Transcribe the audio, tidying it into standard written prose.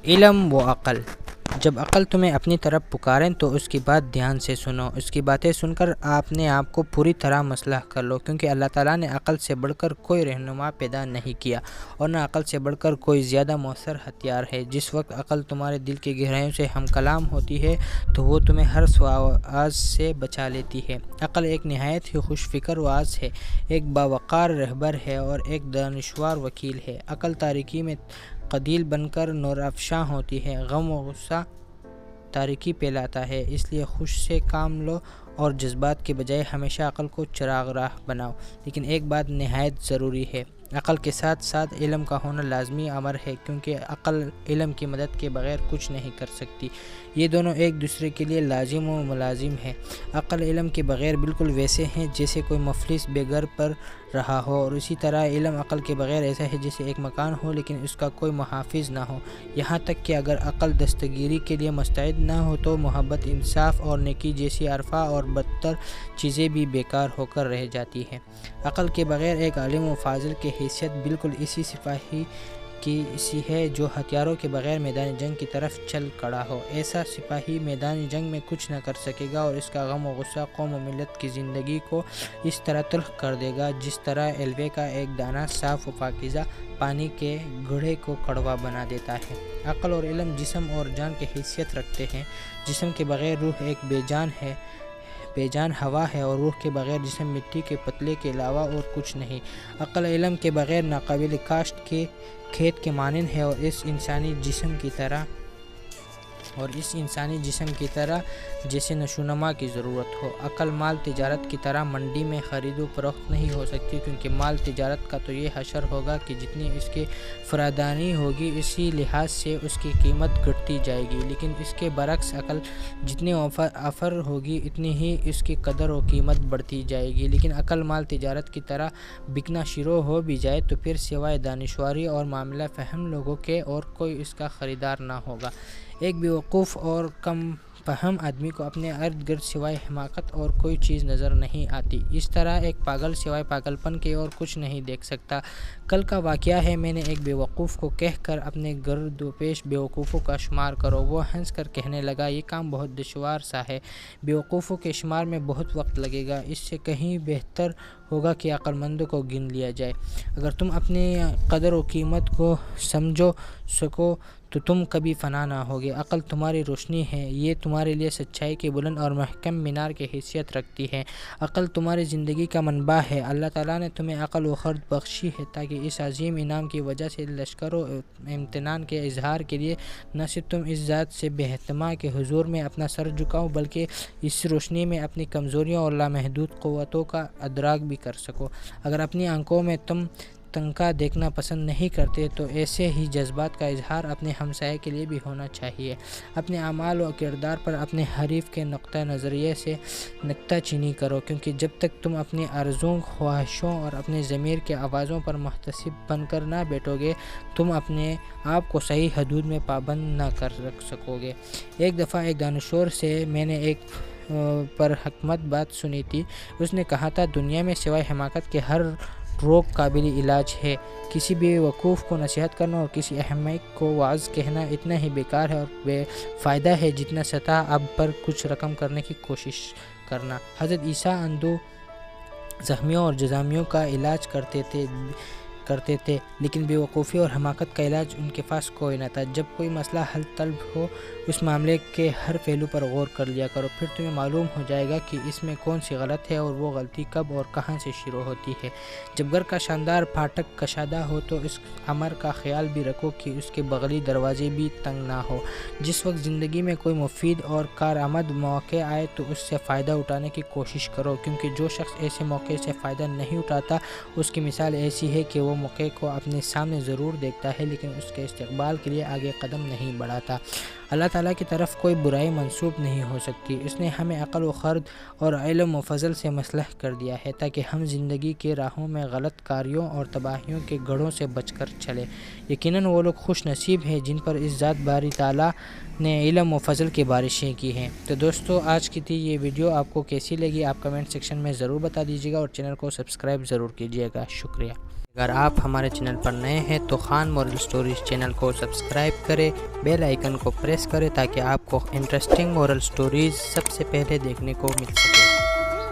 علم و عقل۔ جب عقل تمہیں اپنی طرف پکاریں تو اس کی بات دھیان سے سنو، اس کی باتیں سن کر اپنے آپ کو پوری طرح مصلح کر لو، کیونکہ اللہ تعالیٰ نے عقل سے بڑھ کر کوئی رہنما پیدا نہیں کیا اور نہ عقل سے بڑھ کر کوئی زیادہ مؤثر ہتھیار ہے۔ جس وقت عقل تمہارے دل کی گہرائیوں سے ہم کلام ہوتی ہے تو وہ تمہیں ہر سوء سے بچا لیتی ہے۔ عقل ایک نہایت ہی خوش فکر واعظ ہے، ایک باوقار رہبر ہے اور ایک دانشور وکیل ہے۔ عقل تاریکی میں قندیل بن کر نور افشاں ہوتی ہے، غم و غصہ تاریکی پھیلاتا ہے، اس لیے خوش سے کام لو اور جذبات کے بجائے ہمیشہ عقل کو چراغ راہ بناؤ۔ لیکن ایک بات نہایت ضروری ہے، عقل کے ساتھ ساتھ علم کا ہونا لازمی امر ہے، کیونکہ عقل علم کی مدد کے بغیر کچھ نہیں کر سکتی، یہ دونوں ایک دوسرے کے لیے لازم و ملازم ہیں۔ عقل علم کے بغیر بالکل ویسے ہیں جیسے کوئی مفلس بے گھر پر رہا ہو، اور اسی طرح علم عقل کے بغیر ایسا ہے جیسے ایک مکان ہو لیکن اس کا کوئی محافظ نہ ہو۔ یہاں تک کہ اگر عقل دستگیری کے لیے مستعد نہ ہو تو محبت، انصاف اور نیکی جیسی عرفہ اور بدتر چیزیں بھی بیکار ہو کر رہ جاتی ہیں۔ عقل کے بغیر ایک عالم و فاضل کی حیثیت بالکل اسی سپاہی کی سی ہے جو ہتھیاروں کے بغیر میدان جنگ کی طرف چل کھڑا ہو۔ ایسا سپاہی میدان جنگ میں کچھ نہ کر سکے گا اور اس کا غم و غصہ قوم و ملت کی زندگی کو اس طرح تلخ کر دے گا جس طرح الوے کا ایک دانہ صاف و پاکیزہ پانی کے گڑھے کو کڑوا بنا دیتا ہے۔ عقل اور علم جسم اور جان کی حیثیت رکھتے ہیں۔ جسم کے بغیر روح ایک بے جان ہوا ہے اور روح کے بغیر جسم مٹی کے پتلے کے علاوہ اور کچھ نہیں۔ عقل علم کے بغیر ناقابل کاشت کے کھیت کے مانند ہے اور اس انسانی جسم کی طرح جیسے نشوونما کی ضرورت ہو۔ عقل مال تجارت کی طرح منڈی میں خرید و فروخت نہیں ہو سکتی، کیونکہ مال تجارت کا تو یہ حشر ہوگا کہ جتنی اس کی فراوانی ہوگی اسی لحاظ سے اس کی قیمت گھٹتی جائے گی، لیکن اس کے برعکس عقل جتنی افر ہوگی اتنی ہی اس کی قدر و قیمت بڑھتی جائے گی۔ لیکن عقل مال تجارت کی طرح بکنا شروع ہو بھی جائے تو پھر سوائے دانشوری اور معاملہ فہم لوگوں کے اور کوئی اس کا خریدار نہ ہوگا۔ ایک بیوقوف اور کم فہم آدمی کو اپنے ارد گرد سوائے حماقت اور کوئی چیز نظر نہیں آتی، اس طرح ایک پاگل سوائے پاگل پن کے اور کچھ نہیں دیکھ سکتا۔ کل کا واقعہ ہے، میں نے ایک بیوقوف کو کہہ کر اپنے گرد و پیش بیوقوفوں کا شمار کرو۔ وہ ہنس کر کہنے لگا، یہ کام بہت دشوار سا ہے، بیوقوفوں کے شمار میں بہت وقت لگے گا، اس سے کہیں بہتر ہوگا کہ عقل مندوں کو گن لیا جائے۔ اگر تم اپنی قدر و قیمت کو سمجھ سکو تو تم کبھی فنا نہ ہوگے۔ عقل تمہاری روشنی ہے، یہ تمہارے لیے سچائی کے بلند اور محکم مینار کی حیثیت رکھتی ہے۔ عقل تمہاری زندگی کا منبع ہے۔ اللہ تعالیٰ نے تمہیں عقل و خرد بخشی ہے تاکہ اس عظیم انعام کی وجہ سے لشکر و امتنان کے اظہار کے لیے نہ صرف تم اس ذات سے بے اہتما کے حضور میں اپنا سر جھکاؤ بلکہ اس روشنی میں اپنی کمزوریوں اور لامحدود قوتوں کا ادراک بھی کر سکو۔ اگر اپنی آنکھوں میں تم تنکا دیکھنا پسند نہیں کرتے تو ایسے ہی جذبات کا اظہار اپنے ہمسائے کے لیے بھی ہونا چاہیے۔ اپنے اعمال و کردار پر اپنے حریف کے نقطہ نظریے سے نکتہ چینی کرو، کیونکہ جب تک تم اپنی آرزوؤں، خواہشوں اور اپنے ضمیر کے آوازوں پر محتسب بن کر نہ بیٹھو گے تم اپنے آپ کو صحیح حدود میں پابند نہ کر رکھ سکو گے۔ ایک دفعہ ایک دانشور سے میں نے ایک پر حکمت بات سنی تھی۔ اس نے کہا تھا، دنیا میں سوائے حماقت کے ہر روگ قابل علاج ہے۔ کسی بھی وقوف کو نصیحت کرنا اور کسی احمق کو وعظ کہنا اتنا ہی بیکار ہے اور بے فائدہ ہے جتنا سطح اب پر کچھ رقم کرنے کی کوشش کرنا۔ حضرت عیسیٰ اندھوں، زخمیوں اور جذامیوں کا علاج کرتے تھے، لیکن بے وقوفی اور حماقت کا علاج ان کے پاس کوئی نہ تھا۔ جب کوئی مسئلہ حل طلب ہو اس معاملے کے ہر پہلو پر غور کر لیا کرو، پھر تمہیں معلوم ہو جائے گا کہ اس میں کون سی غلط ہے اور وہ غلطی کب اور کہاں سے شروع ہوتی ہے۔ جب گھر کا شاندار پھاٹک کشادہ ہو تو اس امر کا خیال بھی رکھو کہ اس کے بغلی دروازے بھی تنگ نہ ہو۔ جس وقت زندگی میں کوئی مفید اور کارآمد موقع آئے تو اس سے فائدہ اٹھانے کی کوشش کرو، کیونکہ جو شخص ایسے موقع سے فائدہ نہیں اٹھاتا اس کی مثال ایسی ہے کہ وہ موقع کو اپنے سامنے ضرور دیکھتا ہے لیکن اس کے استقبال کے لیے آگے قدم نہیں بڑھاتا۔ اللہ تعالیٰ کی طرف کوئی برائی منسوب نہیں ہو سکتی۔ اس نے ہمیں عقل و خرد اور علم و فضل سے مسلح کر دیا ہے تاکہ ہم زندگی کے راہوں میں غلط کاریوں اور تباہیوں کے گڑھوں سے بچ کر چلیں۔ یقیناً وہ لوگ خوش نصیب ہیں جن پر اس ذات باری تعالیٰ نے علم و فضل کی بارشیں کی ہیں۔ تو دوستو، آج کی تھی یہ ویڈیو، آپ کو کیسی لگی آپ کمنٹ سیکشن میں ضرور بتا دیجیے گا اور چینل کو سبسکرائب ضرور کیجیے گا۔ شکریہ۔ اگر آپ ہمارے چینل پر نئے ہیں تو خان مورل سٹوریز چینل کو سبسکرائب کریں، بیل آئیکن کو پریس کریں تاکہ آپ کو انٹرسٹنگ مورل سٹوریز سب سے پہلے دیکھنے کو مل سکے۔